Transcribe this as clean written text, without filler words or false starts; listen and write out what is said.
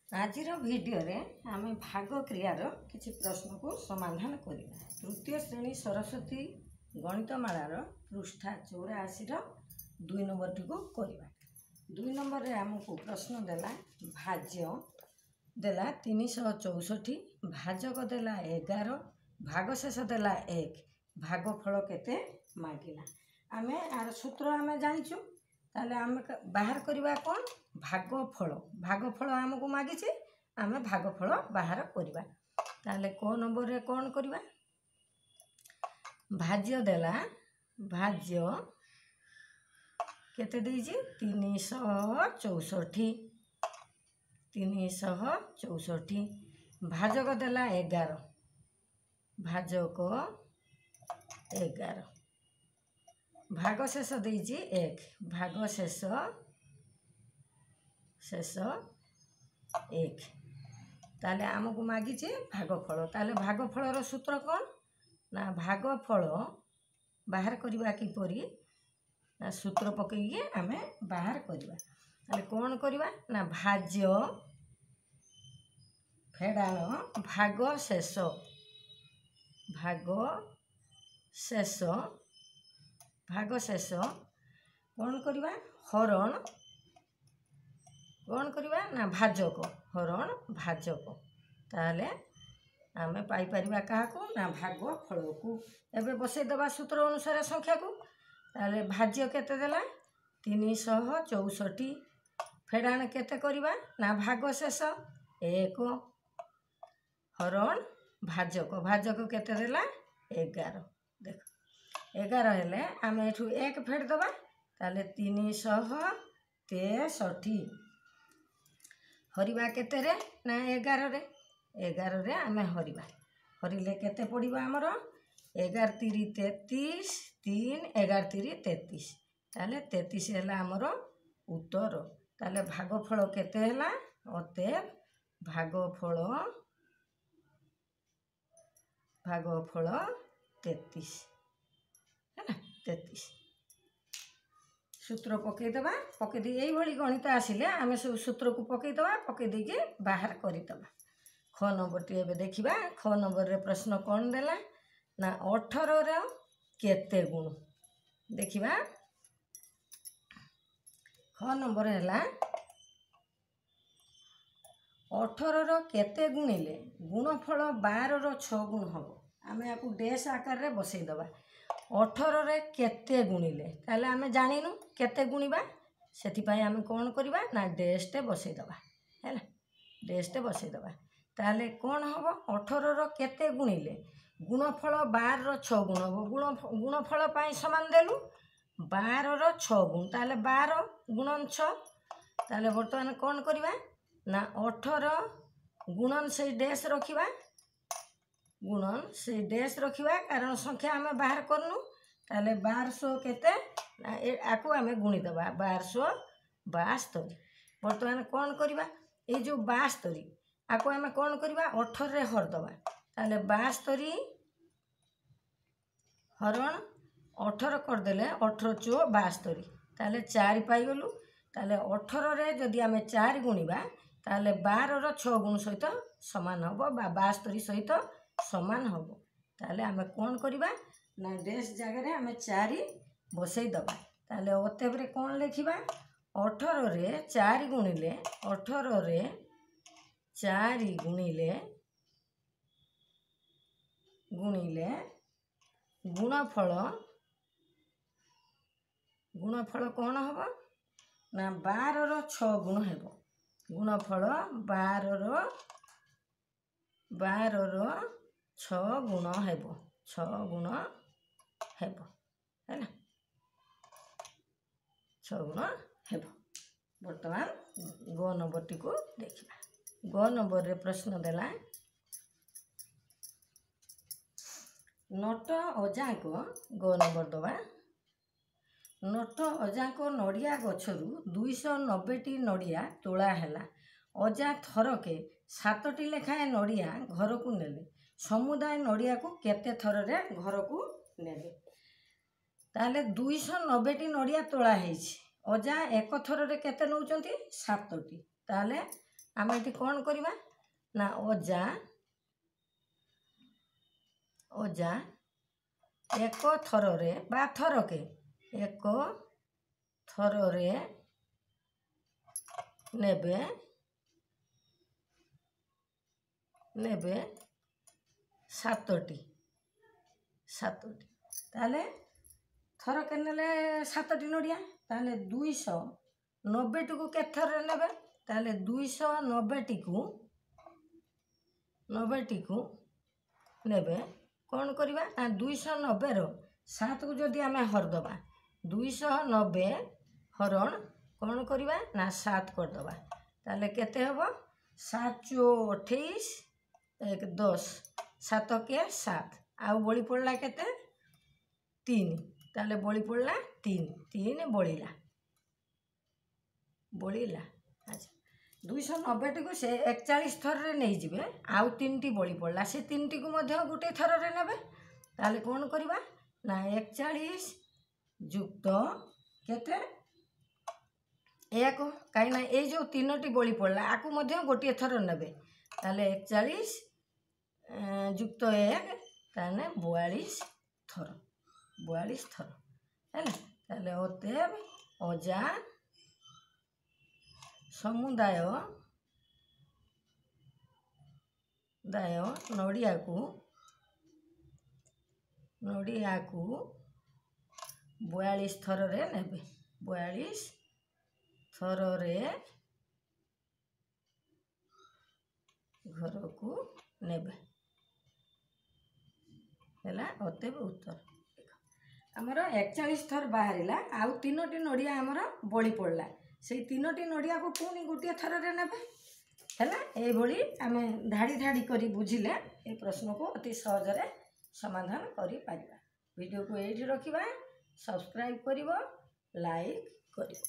आजिर video रे आमे भाग क्रियार किछि प्रश्न को समाधान करिबा। तृतीय श्रेणी सरस्वती गणितमालार पृष्ठा 84 2 नंबर टी को करिबा। 2 नंबर रे हमको प्रश्न देला भाज्य देला 364, भाजक देला 11, भागशेष देला 1, भागफल केते मागिला। आमे आर सूत्र आमे जानिछु, ताले आमे बाहर करिबा कोन भागफल। भागफल हमको मागिছে, आमे भागफल बाहर करिबा। ताले को नंबर रे कोन करिबा, भाज्य देला, भाज्य केते देइछि 364, 364, भाजक देला 11, भाजक 11, भागशेष देइछि 1, भागशेष शेष 1। ताले आमको मागिছে भागफल। ताले भागफलर सूत्र कौन ना, भागफल बाहर करिबा किपरि ना सूत्र पकईके आमे बाहर करिबा। ताले कौन करिबा ना भाज्य फेडाण भागशेष, भागशेष, भागशेष कौन करिबा हरण, कौन करिबा ना भाजक, हरण भाजक। ताले आमे पाई परिबा काहाकू ना भागफल को। एबे बसई दबा सूत्र अनुसार संख्या को। ताले भाज्य केते देला 364, फेडाण केते करिबा ना भागशेष 1, हरण भाजक, भाजक केते देला 11। देख 11 हेले आमे एठू 1 फेड दबा। ताले 363 हरिबा केते रे ना 11 रे, 11 रे आमे हरिबा। हरिले केते पड़िबा हमर 11 3 33, 3 11 3 33। ताले 33 हैला हमर उत्तर। ताले भागफल केते हैला, अतएव भागफल 33 है 33। सूत्र पकई दबा, पकई दे एई भली गणित आसिले आमे सब सूत्र को पकई दबा, पकई दे के बाहर करि दबा। ख नंबर टी एबे देखिबा। ख नंबर रे प्रश्न कोन देला ना 18 रो केते गुण। देखिबा ख नंबर हैला 18 रो केते गुणिले गुणफल 12 रो 6 गुण हबो। आमे आकु डैश आकार रे बसई दबा। 18 रे केते गुणिले, ताले आमे जानिनु केते गुणिबा, सेति पई आमे कोन करिबा ना डैश टे बसई दबा। हैला डैश टे बसई दबा। ताले कोन हबो 18 रो केते गुणिले गुणफल 12 रो 6 गुण हबो। गुणफल पई समान देलु 12 रो 6 गुण। ताले 12 गुणन 6। ताले वर्तमान कोन करिबा ना 18 गुणन से डैश रखिबा, गुणन से डैश रखिबा, कारण संख्या आमे बाहर करनु। ताले 1200 केते ना आकु आमे गुणी दबा 1272। वर्तमान कोन करिबा ए जो 72 आकु आमे कोन करिबा 18 रे हर दबा। ताले 72 हरण 18 कर देले 18 चो 72। ताले 4 पाई गलु। ताले 18 रे जदि आमे 4 गुणिबा, ताले 12 रो 6 गुण सहित समान हबो बा 72 सहित समान हबो। ताले आमे कोन करिबा ना डैश जगह रे आमे 4 बसई दबा। ताले अतएव रे कोन लिखिबा 18 रे 4 गुणिले, 18 रे 4 गुणिले गुणिले गुणफल, गुणफल कोन हबो ना 12 रो 6 गुण हेबो। गुणफल 12 रो 6 गुण हेबो, 6 गुण हेबो हैला 6 गुण हेबो। वर्तमान ग नंबर टी को देखिबा। ग नंबर रे प्रश्न देला नट अजाक, ग नंबर दबा। नट अजाक नड़िया गछरु 290टी नड़िया तोड़ा हैला। अजा थरके 7टी लेखाए नड़िया घर को नेले। समुदाय नड़िया को केते थर रे घर को नेले। ताले 290टी नड़िया तोड़ा हेछि। अजा एक थर रे केते नउचंती 7टी। ताले आम ये कौन करवा ना अजा अजा एक थरे बा थरके एक थरे नेबे नेबे सातटी ताले थरके नेले 7टी नड़िया ताले 290 को के थर नेबे ताले 290 को नेबे कौन करवा ना 290 रो 7 को जदि आम हरदबा 290 हरण कौन करवा ना 7 करदबा ताले केते हबो 7 चो 28 एक 10 7 के 7 आउ बड़ी पड़ला केते 3 ताले बड़ी पड़ला 3 बड़ीला अच्छा 290 को से 41 थर रे नहीं जिबे आउ 3टी बड़ी पड़ला से 3टी को मध्य गोटे थर रे नेबे ताले कौन करवा ना 41 युक्त केते एक कहीं ना ये जो 3टी बड़ी पड़ला आकु मध्य गोटे थर नेबे ताले 41 युक्त 1 ताने 42 थर है ताले अतएव अजा समुदाय नड़िया को 42 थर रे नेबे 42 थर रे घर को नेबे है अतएव उत्तर आमर 41 थर बाहर आउ 3टी नड़िया आमर बड़ी पड़ला से 3टी नड़िया को पुणी गोटे थर रे नेबे है ये आम धाड़ी धाड़ी करी बुझिले ये प्रश्न को अति सहजरे समाधान करि पारिबा। वीडियो को एठी रखिबा सब्सक्राइब करिवो लाइक करिवो।